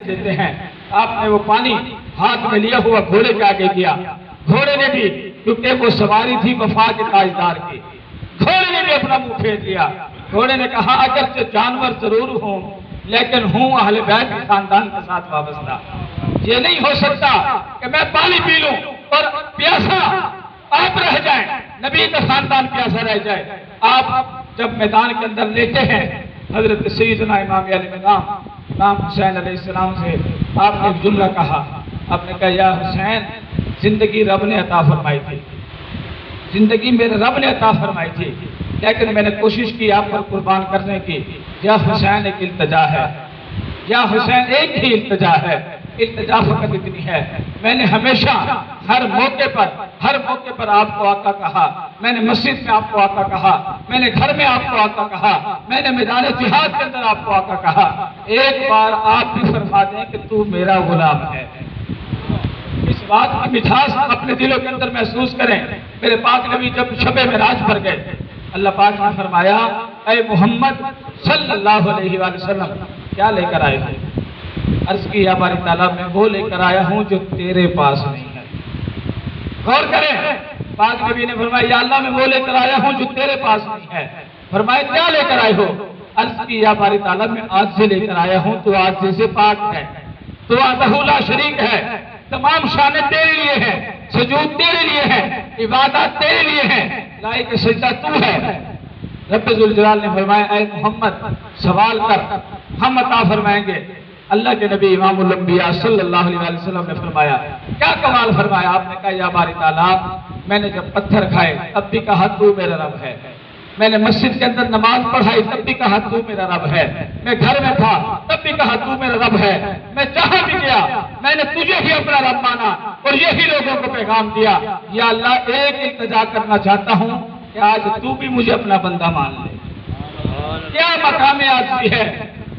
دیتے ہیں۔ آپ نے وہ پانی ہاتھ میں لیا ہوا گھوڑے کے آگے کیا، گھوڑے نے بھی، کیونکہ وہ سواری تھی وفا کے تاجدار کی، گھوڑے نے بھی اپنا منہ پھیر دیا۔ گھوڑے نے کہا اگرچہ جانور ضرور ہوں لیکن ہوں اہل بیت کے خاندان کے ساتھ وابستہ، یہ نہیں ہو سکتا کہ میں پانی پی لوں اور پیاسا آپ رہ جائیں، نبی کا خاندان پیاسا رہ جائے۔ آپ جب میدان کے اندر لیتے ہیں، حضرت سیدنا امام علیہ امام حسین علیہ السلام سے آپ نے ایک جملہ کہا، آپ نے کہا یا حسین زندگی رب نے عطا فرمائی تھی، زندگی میرے رب نے عطا فرمائی تھی، لیکن میں نے کوشش کی آپ پر قربان کرنے کی۔ یا حسین ایک التجا ہے، یا حسین ایک ہی التجا ہے، التجا فقط اتنی ہے، میں نے ہمیشہ ہر موقع پر آپ کو آقا کہا، میں نے مسجد میں آپ کو آقا کہا، میں نے گھر میں آپ کو آقا کہا، میں نے میدان جہاد کے اندر آپ کو آقا کہا، ایک بار آپ بھی فرما دیں کہ تو میرا غلام ہے۔ اس بات کی مٹھاس اپنے دلوں کے اندر محسوس کریں۔ میرے پاک نبی جب شب معراج پر گئے، اللہ پاک نے فرمایا اے محمد صلی اللہ علیہ وآلہ وسلم کیا لے کر آئے تھے؟ عرض کی یا باری تعالیٰ میں وہ لے کر آیا ہوں جو تیرے پاس نہیں ہے۔ غور کریں، پاک نبی نے فرمایا یا اللہ میں وہ لے کر آیا ہوں جو تیرے پاس نہیں ہے۔ فرمایا کیا لے کر آئے ہو؟ عرض کی یا باری تعالیٰ میں آج سے لے کر آیا ہوں تو آج سے پاک ہے، تو وحدہ لا شریک ہے، تمام شانیں تیرے لیے ہیں، سجود تیرے لیے ہیں، عبادات تیرے لیے ہیں، لائق سجدہ تو ہے۔ رب ذوالجلال نے فرمایا اے محمد سوال کر ہم عطا فرمائیں گے۔ اللہ کے نبی امام الانبیاء صلی اللہ علیہ وسلم نے فرمایا کیا کمال فرمایا؟ آپ نے کہا یا باری تعالیٰ میں نے جب پتھر کھائے تب بھی کہا تو میرا رب ہے، میں نے مسجد کے اندر نماز پڑھائی تب بھی کہا تو میرا رب ہے، میں گھر میں تھا تب بھی کہا تو میرا رب ہے، میں جہاں بھی گیا میں نے تجھے ہی اپنا رب مانا اور یہی لوگوں کو پیغام دیا۔ یا اللہ ایک التجا کرنا چاہتا ہوں کہ آج تو بھی مجھے اپنا بندہ مان لے۔ کیا مقام عاجزی ہے،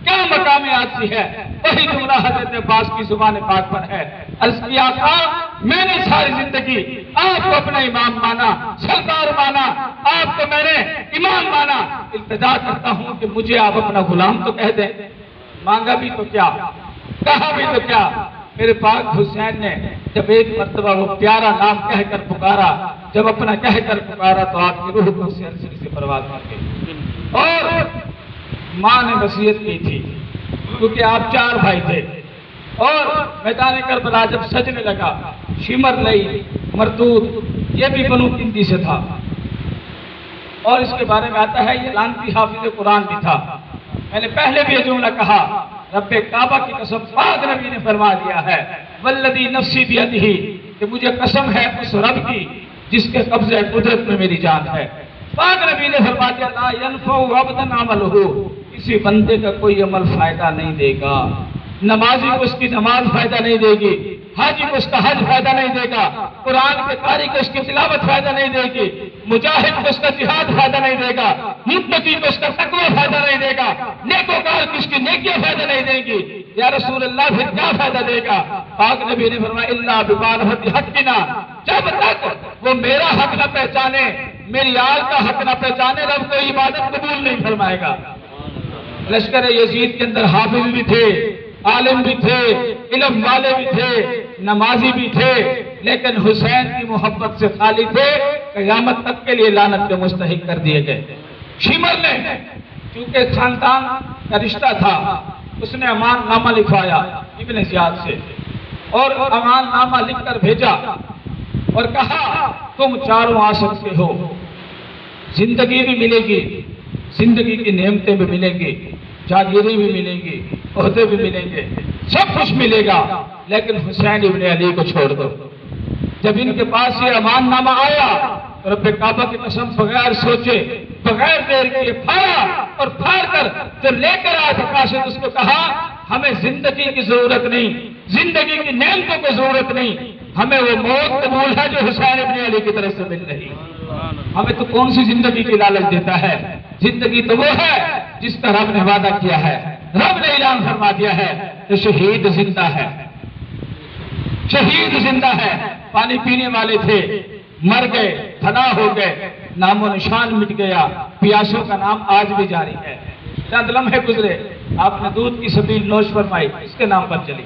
کیا مقام عاجزی ہے، وہی جملہ حضرت عباس کی زبان پاک پر ہے۔ عرض کیا آقا میں نے ساری زندگی آپ کو اپنا امام مانا، سردار مانا، آپ کو میں نے امام مانا، التجا کرتا ہوں کہ مجھے آپ اپنا غلام تو کہہ دیں۔ مانگا بھی تو کیا، کہا بھی تو کیا۔ میرے پاک حسین نے جب ایک مرتبہ وہ پیارا نام کہہ کر پکارا، جب اپنا کہہ کر پکارا تو آپ کی روح کو سلسلے سے پرواز کر گئی۔ اور ماں نے وصیت کی تھی کیونکہ آپ 4 بھائی تھے، اور میدان کربلا جب سجنے لگا شمر لئی مردود یہ بھی بنو کندی سے تھا، اور اس کے بارے میں آتا ہے یہ لانتی حافظ قرآن بھی تھا۔ میں نے پہلے بھی یہ جملہ کہا، رب کعبہ کی قسم پاک نبی نے فرما دیا ہے والذی نفسی بیدہ کہ مجھے قسم ہے اس رب کی جس کے قبضے قدرت میں میری جان ہے۔ پاک نبی نے فرما دیا لا ینفع عبدا عملہ کسی بندے کا کوئی عمل فائدہ نہیں دے گا، نمازی کو اس کی نماز فائدہ نہیں دے گی، حاجی کو اس کا حج فائدہ نہیں دے گا، قرآن کے قاری کو اس کی تلاوت فائدہ نہیں دے گی، مجاہد کو اس کا جہاد فائدہ نہیں دے گا، متقی کو اس کا تقوی فائدہ نہیں دے گا، نیکوکار کو اس کی نیکیاں فائدہ نہیں دے گی۔ یا رسول اللہ پھر کیا فائدہ دے گا؟ پاک نبی نے فرمایا الا بمعرفۃ حقنا جب تک وہ میرا حق نہ پہچانے، میری آل کا حق نہ پہچانے، رب کو عبادت قبول نہیں فرمائے گا۔ لشکر یزید کے اندر حافظ بھی تھے، عالم بھی تھے، علم والے بھی تھے، نمازی بھی تھے، لیکن حسین کی محبت سے خالی تھے، قیامت تک کے لیے لعنت کے مستحق کر دیے گئے۔ شمر نے چونکہ خاندان کا رشتہ تھا، اس نے امان نامہ لکھوایا ابن زیاد سے، اور امان نامہ لکھ کر بھیجا اور کہا تم چاروں آ سکتے ہو، زندگی بھی ملے گی، زندگی کی نعمتیں بھی ملیں گی، جاگیریں بھی ملیں گی، عہدے بھی ملیں گے، سب کچھ ملے گا، لیکن حسین ابن علی کو چھوڑ دو۔ جب ان کے پاس یہ امان نامہ آیا تو رب کعبہ کی قسم بغیر سوچے بغیر دیر کیے پھاڑا، اور پھاڑ کر جو لے کر آیا تھا قاصد اس کو کہا ہمیں زندگی کی ضرورت نہیں، زندگی کی نعمتوں کی ضرورت نہیں، ہمیں وہ موت قبول ہے جو حسین ابن علی کی طرف سے مل رہی، ہمیں تو کون سی زندگی کی لالچ دیتا ہے؟ زندگی تو وہ ہے جس کا رب نے وعدہ کیا ہے، رب نے اعلان فرما دیا ہے کہ شہید زندہ ہے، شہید زندہ ہے۔ پانی پینے والے تھے مر گئے، فنا ہو گئے، نام و نشان مٹ گیا، پیاسوں کا نام آج بھی جاری ہے۔ چند لمحے گزرے، آپ نے دودھ کی سبیل نوش فرمائی، اس کے نام پر چلی،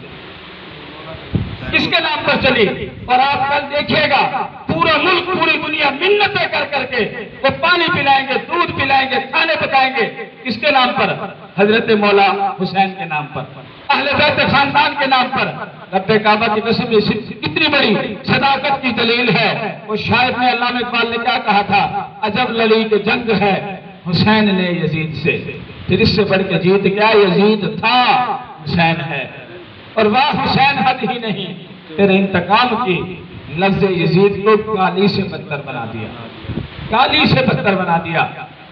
اس کے نام پر چلی۔ اور آپ کل دیکھیے گا پورا ملک، پوری دنیا منتیں کر کر کے وہ پانی پلائیں گے، دودھ پلائیں گے، کھانے پکائیں گے، کس کے نام پر؟ حضرت مولا حسین کے نام پر، اہل بیت خاندان کے نام پر۔ رب کعبہ کی قسم، یہ کتنی بڑی صداقت کی دلیل ہے۔ وہ شاعر نے، علامہ اقبال نے کیا کہا تھا؟ عجب لڑی کہ جنگ ہے حسین نے یزید سے، پھر اس سے بڑھ کے جیت کیا؟ یزید تھا، حسین ہے۔ اور واہ حسین حد ہی نہیں، تیرے انتقام کی لفظ یزید کو کالی سے بدتر بنا دیا، کالی سے بدتر بنا دیا۔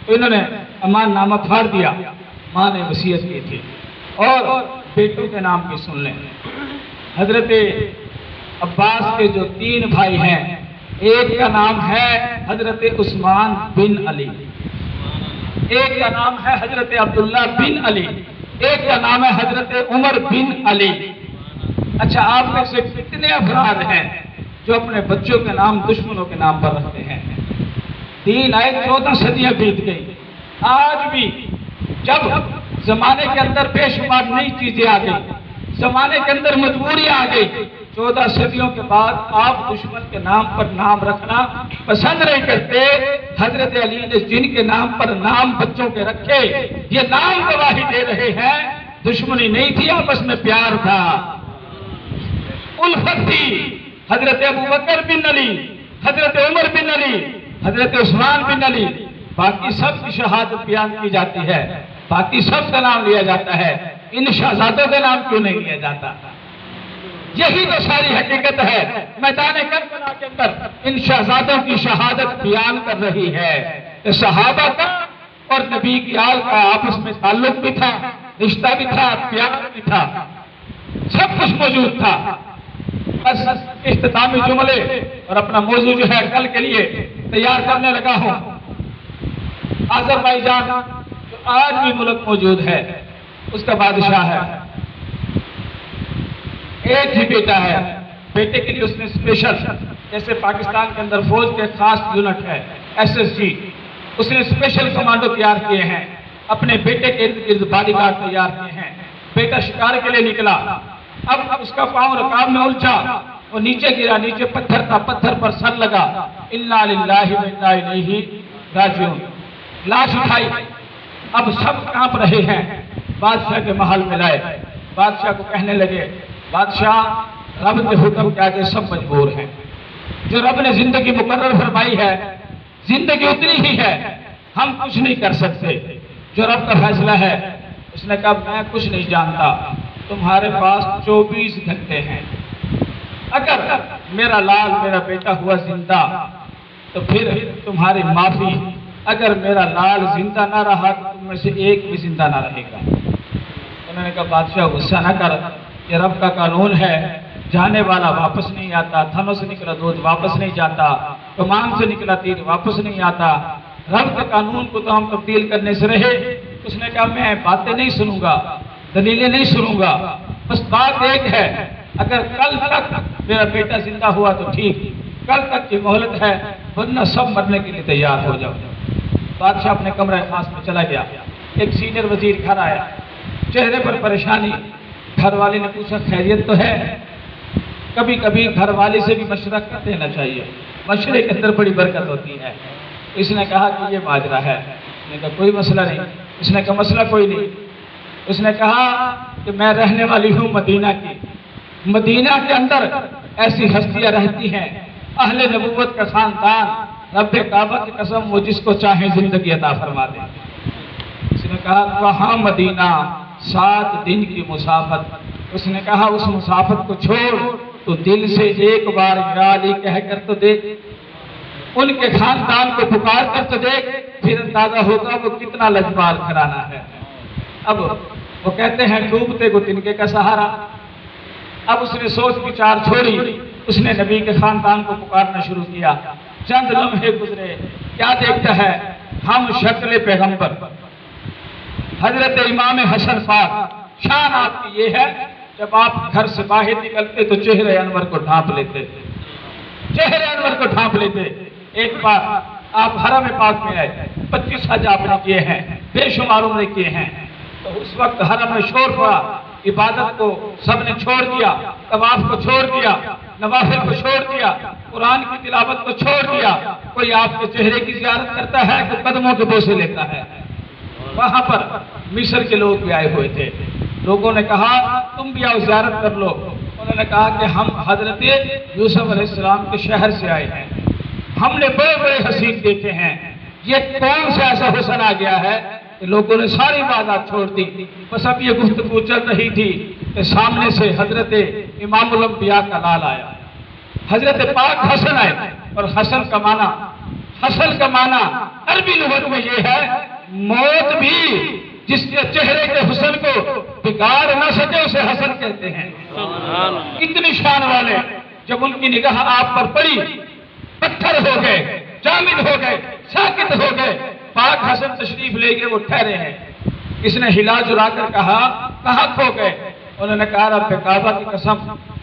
تو انہوں نے امان نامہ پھاڑ دیا، ماں نے وصیت کی تھی۔ اور بیٹوں کے نام بھی سن لیں، حضرت عباس کے جو 3 بھائی ہیں، ایک کا نام ہے حضرت عثمان بن علی، ایک کا نام ہے حضرت عبداللہ بن علی، ایک کا نام ہے حضرت عمر بن علی۔ اچھا، آپ میں سے کتنے افراد ہیں جو اپنے بچوں کے نام دشمنوں کے نام پر رکھتے ہیں؟ 3 آئے، 14 صدیاں بیت گئی، آج بھی جب زمانے کے اندر بے شمار نئی چیزیں آ گئی، زمانے کے اندر مجبوری آ گئی، 14 صدیوں کے بعد آپ دشمن کے نام پر نام رکھنا پسند نہیں کرتے۔ حضرت علی نے جن کے نام پر نام بچوں کے رکھے، یہ نام گواہی دے رہے ہیں دشمنی نہیں تھی، آپس میں پیار تھا، الفت تھی۔ حضرت ابوبکر بن علی، حضرت عمر بن علی، حضرت عثمان بن علی، باقی سب کی شہادت بیان کی جاتی ہے، باقی سب کا نام لیا جاتا ہے، ان شہزادوں کا نام کیوں نہیں لیا جاتا؟ یہی تو ساری حقیقت ہے۔ میدان کربلا کے اندر ان شہزادوں کی شہادت بیان کر رہی ہے کہ صحابہ کا اور نبی کی آل کا آپس میں تعلق بھی تھا، رشتہ بھی تھا، پیار بھی تھا، سب کچھ موجود تھا۔ بس اختتامی جملے اور اپنا موضوع جو ہے کل کے لیے تیار کرنے لگا ہوں۔ آذربائیجان جو آج بھی ملک موجود ہے، اس کا بادشاہ ہے، ایک ہی بیٹا ہے، بیٹے کے لیے اس نے اسپیشل، جیسے پاکستان کے اندر فوج کے خاص یونٹ ہے SSG، اس نے اسپیشل کمانڈو تیار کیے ہیں، اپنے بیٹے کے ارد گرد باڈی گارڈ تیار کیے ہیں۔ بیٹا شکار کے لیے نکلا، اب اس کا پاؤں رکاب میں الجھا، وہ نیچے گرا، نیچے پتھر تھا، پتھر پر سر لگا، انا للہ و انا الیہ راجعون، لاش اٹھائی۔ اب سب کانپ رہے ہیں، بادشاہ کے محل میں لائے، بادشاہ کو کہنے لگے، بادشاہ رب کے حکم کے آگے سب مجبور ہیں، جو رب نے زندگی مقرر فرمائی ہے، زندگی اتنی ہی ہے، ہم کچھ نہیں کر سکتے، جو رب کا فیصلہ ہے۔ اس نے کہا میں کچھ نہیں جانتا، تمہارے پاس 24 گھنٹے ہیں، اگر میرا لال میرا بیٹا ہوا زندہ تو پھر تمہاری معافی، اگر میرا لال زندہ نہ رہا تو تم میں سے ایک بھی زندہ نہ رہے گا۔ انہوں نے کہا بادشاہ غصہ نہ کر، یہ رب کا قانون ہے، جانے والا واپس نہیں آتا، تھنوں سے نکلا دودھ واپس نہیں جاتا، کمان سے نکلا تیر واپس نہیں آتا، رب کے قانون کو تو ہم تبدیل کرنے سے رہے۔ اس نے کہا میں باتیں نہیں سنوں گا، دلیلیں نہیں سنوں گا، بس بات ایک ہے، اگر کل تک میرا بیٹا زندہ ہوا تو ٹھیک، کل تک کی مہلت ہے، ورنہ سب مرنے کے لیے تیار ہو جاؤ۔ بادشاہ اپنے کمرہ خاص میں چلا گیا، ایک سینئر وزیر گھر آیا، چہرے پر پریشانی، گھر والے نے پوچھا خیریت تو ہے؟ کبھی کبھی گھر والے سے بھی مشورہ کر دینا چاہیے، مشورے کے اندر بڑی برکت ہوتی ہے۔ اس نے کہا کہ یہ ماجرا ہے، اس نے کہا کوئی مسئلہ نہیں، اس نے کہا مسئلہ کوئی نہیں، اس نے کہا کہ میں رہنے والی ہوں مدینہ کی، مدینہ کے اندر ایسی ہستیاں رہتی ہیں، اہل نبوت کا خاندان، رب کعبہ کی قسم وہ جس کو چاہیں زندگی عطا فرما دیں۔ اس نے کہا وہاں مدینہ 7 دن کی مسافت، اس نے کہا اس مسافت کو چھوڑ تو دل سے ایک بار یا علی کہہ کر تو دیکھ، ان کے خاندان کو پکار کر تو دیکھ، پھر اندازہ ہوگا وہ کتنا لجپال گھرانہ ہے۔ اب وہ کہتے ہیں ڈوبتے کو تنکے کا سہارا۔ اب اس نے سوچ بچار چھوڑی، اس نے نبی کے خاندان کو پکارنا شروع کیا۔ چند لمحے گزرے، کیا دیکھتا ہے؟ ہم شکل پیغمبر حضرت امام حسن پاک، شان آپ کی یہ ہے جب آپ گھر سے باہر نکلتے تو چہرے انور کو ڈھانپ لیتے، چہرے انور کو ڈھانپ لیتے۔ ایک بار آپ حرم پاک میں آئے، 25 حج آپ نے کیے ہیں، بے شمار عمرے کیے ہیں، تو اس وقت حرم میں شور پڑا، عبادت کو سب نے چھوڑ دیا، طواف کو چھوڑ دیا، نوافل کو چھوڑ دیا، قرآن کی تلاوت کو چھوڑ دیا، کوئی آپ کے چہرے کی زیارت کرتا ہے، کوئی قدموں کے بوسے لیتا ہے۔ وہاں پر مصر کے لوگ بھی آئے ہوئے تھے، لوگوں نے کہا تم بھی آؤ زیارت کر لو، انہوں نے کہا کہ ہم حضرت یوسف علیہ السلام کے شہر سے آئے ہیں، ہم نے بڑے بڑے حسین دیکھے ہیں، یہ کون سے ایسا حسن آ گیا ہے کہ لوگوں نے ساری باتیں چھوڑ دی۔ بس اب یہ گفتگو چل رہی تھی کہ سامنے سے حضرت امام الانبیاء کا لال آیا، حضرت پاک حسن آئے، اور حسن کا معنی عربی لغت میں یہ ہے موت بھی جس کے چہرے کے حسن کو بگاڑ نہ سکے اسے حسن کہتے ہیں۔ اتنی شان والے جب ان کی نگاہ آپ پر پڑی، پتھر ہو گئے، جامد ہو گئے، ساکت ہو گئے، پاک حسن تشریف لے گئے، وہ ٹھہرے ہیں۔ اس نے ہلا جلا کر کہا کہاں کھو گئے؟ انہوں نے کہا رب کعبہ کی قسم،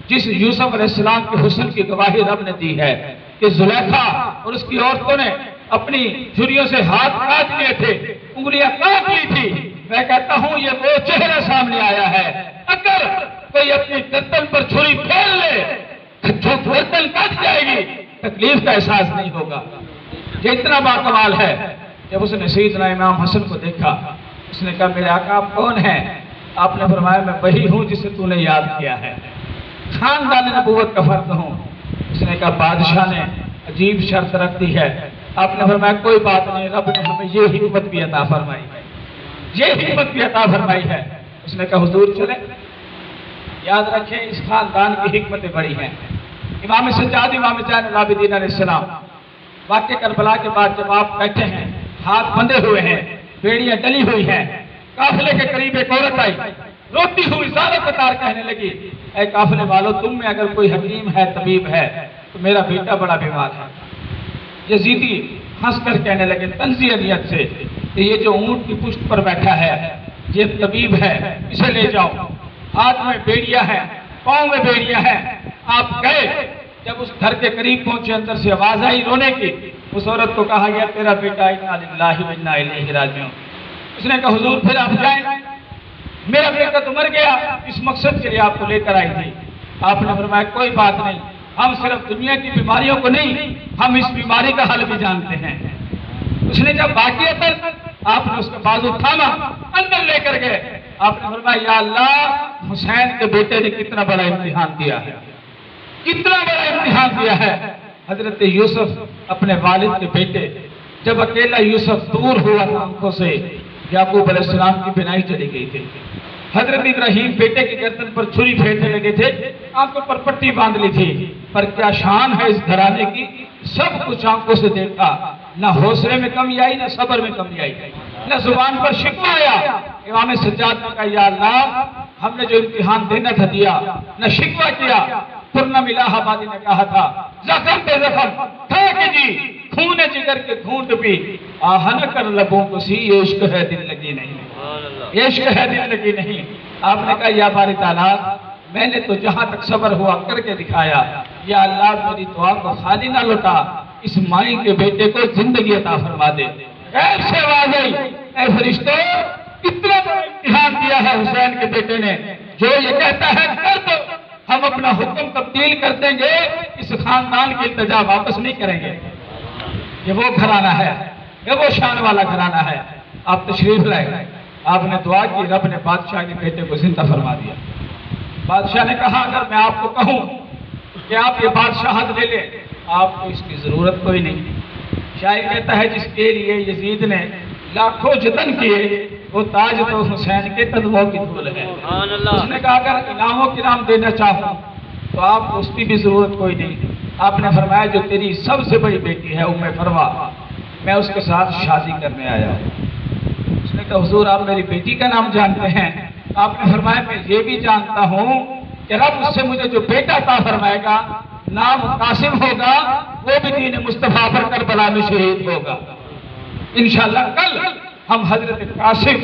جس یوسف علیہ السلام کے حسن کی گواہی رب نے دی ہے کہ زلیخا اور اس کی عورتوں نے اپنی چھریوں سے ہاتھ کاٹ لیے تھے، انگلیاں کاٹ لی تھی، میں کہتا ہوں یہ وہ چہرہ سامنے آیا ہے۔ اگر کوئی اپنی گردن پر چھری پھیر لے جو گردن کٹ جائے گی، تکلیف کا احساس نہیں ہوگا۔ یہ اتنا باکمال ہے۔ جب اس نے سیدنا امام حسن کو دیکھا، اس نے کہا میرے آقا آپ کون ہیں؟ آپ نے فرمایا میں وہی ہوں جسے تو نے یاد کیا ہے، خاندان نبوت کا فرد ہوں۔ اس نے کہا بادشاہ نے عجیب شرط رکھ دی ہے۔ آپ نے فرمایا کوئی بات نہیں، رب نے ہمیں یہ حکمت بھی عطا فرمائی ہے، یہ حکمت بھی عطا فرمائی ہے۔ اس نے کہا حضور چلیں، یاد رکھیں اس خاندان کی حکمتیں بڑی ہیں۔ امام سجاد امام زین العابدین علیہ السلام واقع کربلا کے بعد جب آپ بیٹھے ہیں، ہاتھ بندھے ہوئے ہیں، بیڑیاں ڈلی ہوئی ہیں، قافلے کے قریب ایک عورت آئی، روتی ہوئی زارہ قطار کہنے لگی اے قافلے والو تم میں اگر کوئی حکیم ہے، طبیب ہے تو میرا بیٹا بڑا بیمار ہے۔ یزیدی ہنس کر کہنے لگے تنزیہ نیت سے کہ یہ جو اونٹ کی پشت پر بیٹھا ہے یہ طبیب ہے، اسے لے جاؤ، ہاتھ میں بیڑیاں ہیں، پاؤں میں بیڑیاں ہیں۔ آپ گئے، جب اس گھر کے قریب پہنچے اندر سے آواز آئی رونے کی، اس عورت کو کہا گیا تیرا بیٹا انا للہ و انا الیہ راجعون۔ اس نے کہا حضور پھر آپ جائیں، میرا بیٹا تو مر گیا، اس مقصد کے لیے آپ کو لے کر آئی تھی۔ آپ نے فرمایا کوئی بات نہیں، ہم صرف دنیا کی بیماریوں کو نہیں، ہم اس بیماری کا حل بھی جانتے ہیں۔ اس نے جب واقعتاً آپ نے اس کا بازو تھاما، اندر لے کر گئے، آپ نے فرمایا یا اللہ حسین کے بیٹے نے کتنا بڑا امتحان دیا ہے، کتنا بڑا امتحان دیا ہے۔ حضرت یوسف اپنے والد کے بیٹے، جب اکیلا یوسف دور ہوا تھا آنکھوں سے، یعقوب علیہ السلام کی بینائی چلی گئی تھی۔ حضرت ابراہیم بیٹے کی گردن پر چھری پھیرنے لگے تھے، آنکھوں پر پٹی باندھ لی تھی، پر کیا شان ہے اس گھرانے کی، سب کچھ آنکھوں سے دیکھا، نہ حوصلے میں کمی آئی، نہ صبر میں کمی آئی، نہ زبان پر شکوہ آیا۔ امام سجاد نے کہا یا اللہ ہم نے جو امتحان دینا تھا دیا، نہ شکوہ کیا۔ پرنم الہ آبادی نے کہا تھا زخم پہ زخم تھا کہ جی خون جگر کے گھونٹ پی، آہ نہ کر لبوں کو سی یہ عشق ہے دل لگی نہیں، یہ عشق ہے دل لگی نہیں۔ آپ نے کہا یا باری تعالیٰ میں نے تو جہاں تک صبر ہوا کر کے دکھایا، یا اللہ میری دعا کو خالی نہ لوٹا، اس مائی کے بیٹے کو زندگی عطا فرما دے۔ غیب سے آواز آئی اے فرشتوں کتنا بڑا امتحان دیا ہے حسین کے بیٹے نے، جو یہ کہتا ہے کر دو ہم اپنا حکم تبدیل کر دیں گے، اس خاندان کی التجا واپس نہیں کریں گے۔ یہ وہ گھرانہ ہے، یہ وہ شان والا گھرانہ ہے۔ آپ تشریف لائے، آپ نے دعا کی، رب نے بادشاہ کے بیٹے کو زندہ فرما دیا۔ بادشاہ نے کہا اگر میں آپ کو کہوں کہ آپ یہ بادشاہت لے لیں، آپ کو اس کی ضرورت کوئی نہیں۔ شاعر کہتا ہے جس کے لیے یزید نے لاکھوں جتن کیے، وہ تاج تو حسین کے قدموں کی دھول ہے۔ اس نے کہا اگر انعاموں کے نام دینا چاہوں تو آپ کو اس کی بھی ضرورت کوئی نہیں۔ آپ نے فرمایا جو تیری سب سے بڑی بیٹی ہے ام فروا، میں اس کے ساتھ شادی کرنے آیا ہوں۔ اس نے کہا حضور آپ میری بیٹی کا نام جانتے ہیں؟ آپ نے فرمایا میں یہ بھی جانتا ہوں کہ رب اس سے مجھے جو بیٹا عطا فرمائے گا نام قاسم ہوگا، وہ بھی دین مصطفیٰ پر کربلا میں شہید ہوگا۔ انشاءاللہ کل ہم حضرت قاسم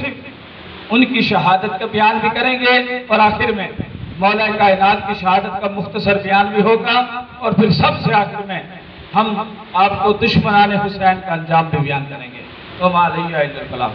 ان کی شہادت کا بیان بھی کریں گے، اور آخر میں مولا کائنات کی شہادت کا مختصر بیان بھی ہوگا، اور پھر سب سے آخر میں ہم آپ کو دشمنان حسین کا انجام بھی بیان کریں گے۔ تو علیہ البلاغ۔